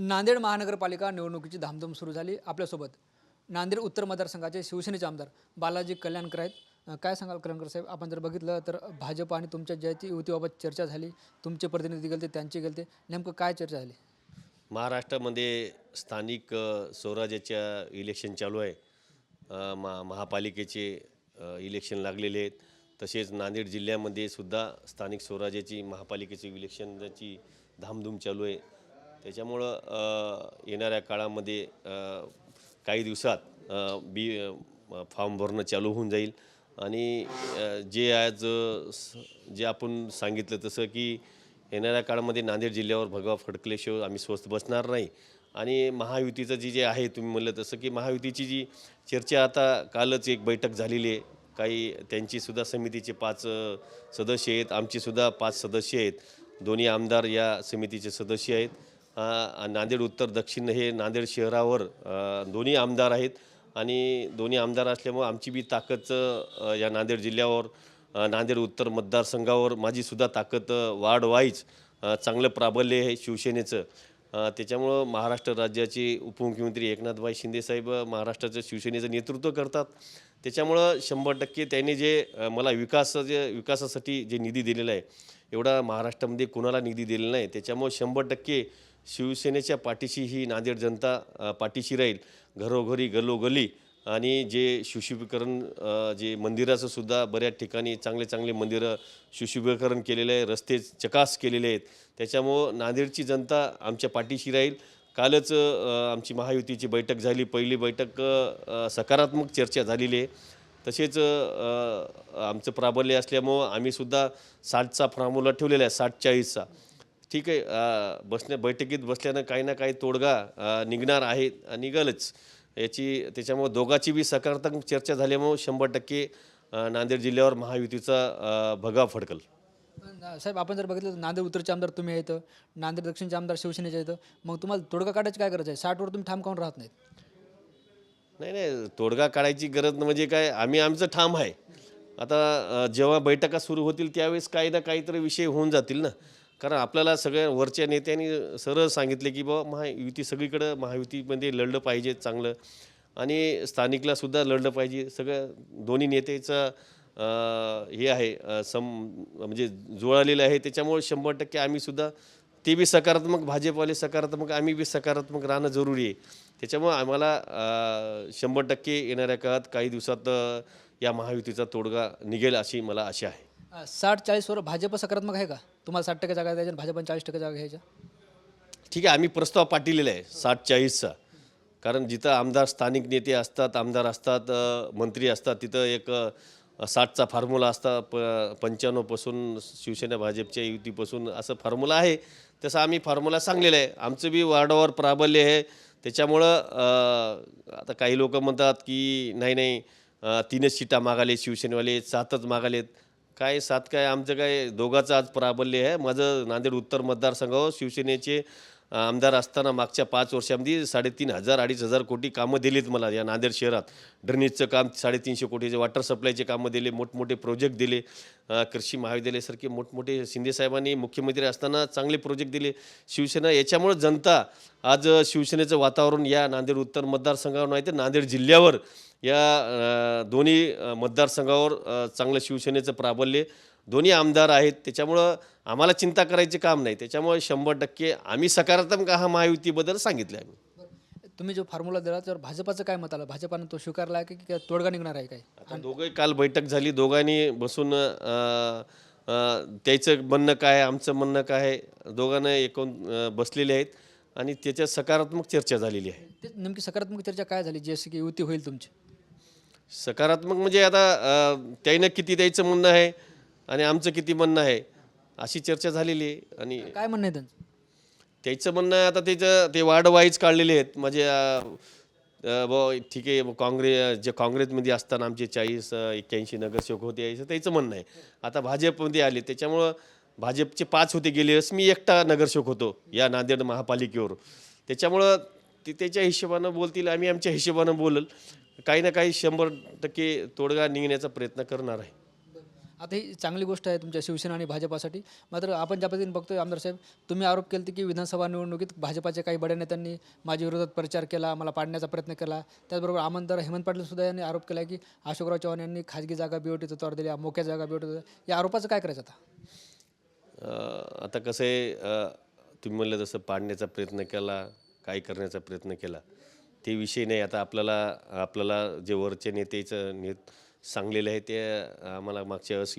नांदेड महानगरपालिका निवडणुकीची धामधूम सुरू झाली. आपल्यासोबत नांदेड उत्तर मतदारसंघाचे शिवसेनेचे आमदार बालाजी कल्याणकर आहेत. काय सांगाल कल्याणकर साहेब, आपण जर बघितलं तर भाजप आणि तुमच्या ज्याची युतीबाबत चर्चा झाली, तुमचे प्रतिनिधी गेलते, त्यांचे गेलते, नेमकं काय चर्चा झाली? महाराष्ट्रामध्ये स्थानिक स्वराज्याच्या इलेक्शन चालू आहे. महापालिकेचे इलेक्शन लागलेले आहेत. तसेच नांदेड जिल्ह्यामध्ये सुद्धा स्थानिक स्वराज्याची महापालिकेची इलेक्शनची धामधूम चालू आहे. त्याच्यामुळं येणाऱ्या काळामध्ये काही दिवसात फॉर्म भरणं चालू होऊन जाईल. आणि जे आज जे आपण सांगितलं तसं की येणाऱ्या काळामध्ये नांदेड जिल्ह्यावर भगवा फडकल्याशिवाय आम्ही स्वस्थ बसणार नाही. आणि महायुतीचं जे आहे, तुम्ही म्हणलं तसं की महायुतीची जी चर्चा आता कालच एक बैठक झालेली आहे. काही त्यांचीसुद्धा समितीचे 5 सदस्य आहेत, आमचीसुद्धा 5 सदस्य आहेत. दोन्ही आमदार या समितीचे सदस्य आहेत. नांदेड उत्तर दक्षिण हे नांदेड शहरावर दोन्ही आमदार आहेत. आणि दोन्ही आमदार असल्यामुळे आमची बी ताकद या नांदेड जिल्ह्यावर नांदेड उत्तर मतदारसंघावर माझीसुद्धा ताकद वाढवायच चांगलं प्राबल्य आहे शिवसेनेचं. त्याच्यामुळं महाराष्ट्र राज्याचे उपमुख्यमंत्री एकनाथभाई शिंदेसाहेब महाराष्ट्राचं शिवसेनेचं नेतृत्व करतात. त्याच्यामुळं 100% त्यांनी जे मला विकासासाठी जे निधी दिलेला आहे, एवढा महाराष्ट्रामध्ये कोणाला निधी दिलेला नाही. त्याच्यामुळं 100% शिवसेनेच्या पाठीशी ही नांदेड जनता पाठीशी राहील. घरोघरी गलोगली आणि जे सुशोभीकरण जे मंदिराचं सुद्धा बऱ्याच ठिकाणी चांगले मंदिरं सुशोभीकरण केलेलं आहे, रस्ते चकास केलेले आहेत. त्याच्यामुळं नांदेडची जनता आमच्या पाठीशी राहील. कालच आमची महायुतीची बैठक झाली. पहिली बैठक सकारात्मक चर्चा झालेली आहे. तसेच आमचं प्राबल्य असल्यामुळं आम्हीसुद्धा 60चा फॉर्म्युला ठेवलेला आहे, 60-40चा. ठीक आहे, बैठकीत बसल्यानं काही ना काही तोडगा निघणार आहे, निघालच त्याच्यामुळं दोघांची बी सकारात्मक चर्चा झाल्यामुळं 100% नांदेड जिल्ह्यावर महायुतीचा भगवा फडकल. साहेब, आपण जर बघितलं तर नांदेड उत्तरचे आमदार तुम्ही आहेत, नांदेड दक्षिणचे आमदार शिवसेनेचे आहेत. मग तुम्हाला तोडगा काढायची काय गरज आहे? 60वर तुम्ही ठाम काऊन राहत नाहीत? नाही, तोडगा काढायची गरज म्हणजे काय, आम्ही आमचं ठाम आहे. आता जेव्हा बैठका सुरू होतील त्यावेळेस काही ना काहीतरी विषय होऊन जातील ना. कारण आपल्याला सगळ्या वरच्या नेत्यांनी सरळ सांगितले की बाबा महायुती सगळीकडं महायुतीमध्ये लढलं पाहिजे चांगलं, आणि स्थानिकलासुद्धा लढलं पाहिजे. सगळं दोन्ही नेत्याचं हे आहे म्हणजे जुळालेलं आहे. त्याच्यामुळे 100% आम्हीसुद्धा ते बी सकारात्मक, भाजपवाले सकारात्मक, आम्ही बी सकारात्मक राहणं जरुरी आहे. त्याच्यामुळं आम्हाला 100% येणाऱ्या काळात काही दिवसात या महायुतीचा तोडगा निघेल अशी मला आशा आहे. 60-40वर भाजप सकारात्मक आहे का? तुम्हाला 60% जागा द्यायच्या, भाजपने 40% जागा घ्यायच्या? ठीक आहे, आम्ही प्रस्ताव पाठवलेला आहे 60-40चा. कारण जिथं आमदार स्थानिक नेते असतात, आमदार असतात, मंत्री असतात, तिथं एक 60चा फॉर्म्युला असता. 95पासून शिवसेना भाजपच्या युतीपासून असं फॉर्म्युला आहे. तसं आम्ही फॉर्म्युला सांगलेला आहे. आमचं बी वार्डावर प्राबल्य आहे. त्याच्यामुळं आता काही लोक म्हणतात की नाही 3च सीटा मागाले शिवसेनेवाले, 7च मागालेत. काय 7 काय, आमचं काय दोघाचं आज प्राबल्य आहे. माझं नांदेड उत्तर मतदारसंघावर शिवसेनेचे आमदार असताना मागच्या 5 वर्षामध्ये 3,500-2,500 कोटी कामं दिलीत मला या नांदेड शहरात. ड्रेनेजचं काम 350 कोटीचे, वॉटर सप्लायचे कामं दिले, मोठमोठे प्रोजेक्ट दिले. कृषी महाविद्यालयासारखे मोठमोठे शिंदेसाहेबांनी मुख्यमंत्री असताना चांगले प्रोजेक्ट दिले. शिवसेना याच्यामुळं जनता आज शिवसेनेचं वातावरण या नांदेड उत्तर मतदारसंघावर नाही तर नांदेड जिल्ह्यावर या दोन्ही मतदारसंघावर चांगलं शिवसेनेचं प्राबल्य, दोन्ही आमदार आहेत. त्याच्यामुळं आम्हाला चिंता करायचे काम नाही. त्याच्यामुळे 100% आम्ही सकारात्मक हा महायुतीबद्दल सांगितलं आहे. तुम्ही जो फॉर्म्युला दिला तर भाजपाचं काय मत आलं? भाजपानं तो स्वीकारला आहे की तोडगा निघणार आहे काय? आता दोघंही काल बैठक झाली, दोघांनी बसून त्याचं म्हणणं काय, आमचं म्हणणं काय आहे, दोघांना एकूण बसलेले आहेत आणि त्याच्यात सकारात्मक चर्चा झालेली आहे. ते नेमकी सकारात्मक चर्चा काय झाली जशी की युती होईल तुमची? सकारात्मक म्हणजे आता त्यानं किती द्यायचं म्हणणं आहे आणि आमचं किती म्हणणं आहे अशी चर्चा झालेली आहे. आणि काय म्हणणं आहे त्यांचं? त्याचं म्हणणं आहे, आता ते वार्ड वाईज काढलेले आहेत. म्हणजे ठीक आहे, जे काँग्रेसमध्ये असताना आमचे 40-81 नगरसेवक होते याचं त्याचं म्हणणं आहे. आता भाजपमध्ये आले त्याच्यामुळं भाजपचे 5 होते गेले वेळेस, मी एकटा नगरसेवक होतो या नांदेड महापालिकेवर. त्याच्यामुळं ते त्याच्या हिशोबानं बोलतील, आम्ही आमच्या हिशोबानं बोलल. काही ना काही 100% तोडगा निघण्याचा प्रयत्न करणार आहे. आता ही चांगली गोष्ट आहे तुमच्या शिवसेना आणि भाजपासाठी. मात्र आपण ज्या पद्धतीने बघतोय आमदार साहेब, तुम्ही आरोप केले की विधानसभा निवडणुकीत भाजपाच्या काही बड्या नेत्यांनी माझ्या विरोधात प्रचार केला, मला पाडण्याचा प्रयत्न केला. त्याचबरोबर आमदार हेमंत पाटील सुद्धा यांनी आरोप केला की अशोकराव चव्हाण यांनी खाजगी जागा BOT तत्वावर दिल्या, मोक्या जागा BOT दिल्या. या आरोपाचं काय करायचं आता? आता कसं आहे, तुम्ही म्हणलं तसं पाडण्याचा प्रयत्न केला, काय करण्याचा प्रयत्न केला, ते विषय नाही. आता आपल्याला जे वरचे नेतेचं सांगलेलं आहे ते आम्हाला मागच्या वेळेस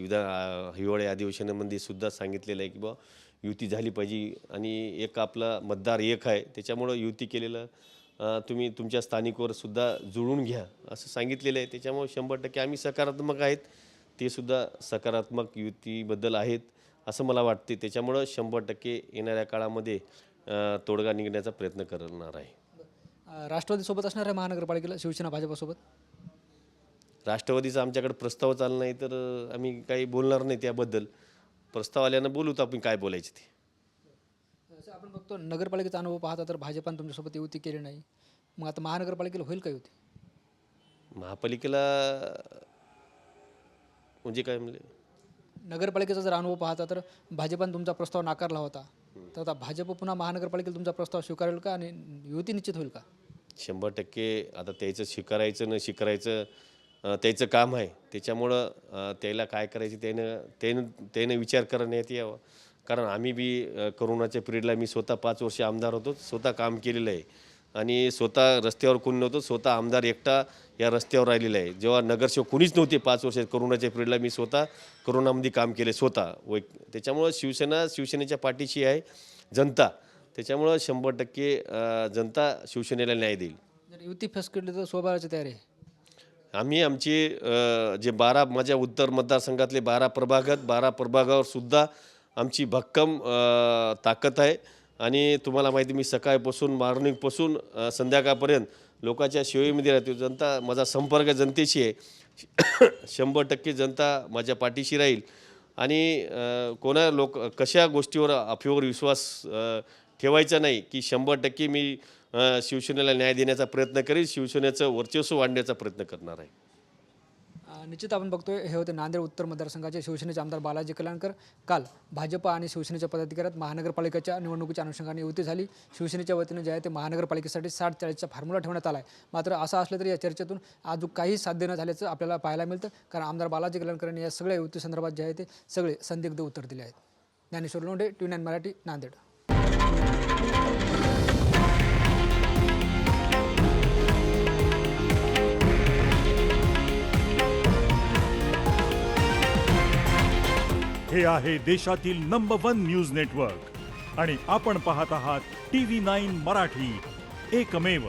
हिवाळी अधिवेशनामध्ये सुद्धा सांगितलेलं आहे की बुवा युती झाली पाहिजे आणि एक आपला मतदार एक आहे, त्याच्यामुळं युती केलेलं तुम्ही तुमच्या स्थानिकवर सुद्धा जुळून घ्या असं सांगितलेलं आहे. त्याच्यामुळे 100% आम्ही सकारात्मक आहेत, ते सुद्धा सकारात्मक युतीबद्दल आहेत असं मला वाटते. त्याच्यामुळं 100% येणाऱ्या काळामध्ये तोडगा निघण्याचा प्रयत्न करणार आहे. राष्ट्रवादीसोबत असणार आहे महानगरपालिकेला शिवसेना भाजपासोबत? राष्ट्रवादीचा आमच्याकडे प्रस्ताव चालला नाही तर आम्ही काही बोलणार नाही त्याबद्दल. प्रस्ताव आल्यानं बोलूत आपण काय बोलायचे ते. जसं आपण बघतो नगरपालिकेचा अनुभव पाहता तर भाजपाने तुमच्यासोबत युती केली नाही. मग आता महानगरपालिकेला होईल का युती? महापालिकेला म्हणजे काय म्हणले, नगरपालिकेचा जर अनुभव पाहता तर भाजपाने तुमचा प्रस्ताव नाकारला होता. तर आता भाजप पुन्हा महानगरपालिकेला तुमचा प्रस्ताव स्वीकारेल का आणि युती निश्चित होईल का? 100% आता त्याचं स्वीकारायचं न स्वीकारायचं त्याचं काम आहे. त्याच्यामुळं त्याला काय करायचं त्यानं विचार करण्यात यावं. कारण आम्ही बी कोरोनाच्या पिरियडला मी स्वतः 5 वर्ष आमदार होतो, स्वतः काम केलेलं आहे आणि स्वतः रस्त्यावर कोणी नव्हतं, स्वतः आमदार एकटा या रस्त्यावर राहिलेला आहे. जेव्हा नगरसेवक कोणीच नव्हते 5 वर्ष कोरोनाच्या पिरियडला मी स्वतः कोरोनामध्ये काम केले स्वतः. त्याच्यामुळं शिवसेनेच्या पाठीशी आहे जनता. त्याच्यामुळं 100% जनता शिवसेनेला न्याय देईल. जर युती फेस केली तर स्वबळाची तयारी आहे. आम्ही आमचे जे 12 माझ्या उत्तर मतदारसंघातले 12 प्रभागावर सुद्धा आमची भक्कम ताकद आहे आणि तुम्हाला माहिती मी सकाळपासून मॉर्निंगपासून संध्याकाळपर्यंत लोकांच्या सेवेमध्ये राहतो. जनता माझा संपर्क जनतेशी आहे. 100% जनता माझ्या पाठीशी राहील आणि कशा गोष्टीवर अफवेवर विश्वास ठेवायचा नाही की 100% मी शिवसेनेला न्याय देण्याचा प्रयत्न करील, शिवसेनेचं वर्चस्व वाढण्याचा प्रयत्न करणार आहे. निश्चित आपण बघतोय हे होते नांदेड उत्तर मतदारसंघाचे शिवसेनेचे आमदार बालाजी कल्याणकर. काल भाजप आणि शिवसेनेच्या पदाधिकाऱ्यात महानगरपालिकेच्या निवडणुकीच्या अनुषंगाने युती झाली. शिवसेनेच्या वतीने जे आहे ते महानगरपालिकेसाठी 60-40चा फॉर्म्युला ठेवण्यात आला आहे. मात्र असं असलं तरी या चर्चेतून अजून काही साध्य न झाल्याचं आपल्याला पाहायला मिळतं. कारण आमदार बालाजी कल्याणकर यांनी या सगळ्या युतीसंदर्भात जे आहे ते सगळे संदिग्ध उत्तर दिले आहेत. ज्ञानेश्वर लोंढे, TV9 मराठी, नांदेड. हे आहे देशातील नंबर 1 न्यूज नेटवर्क आणि आपण पाहत आहात TV9 मराठी, एकमेव.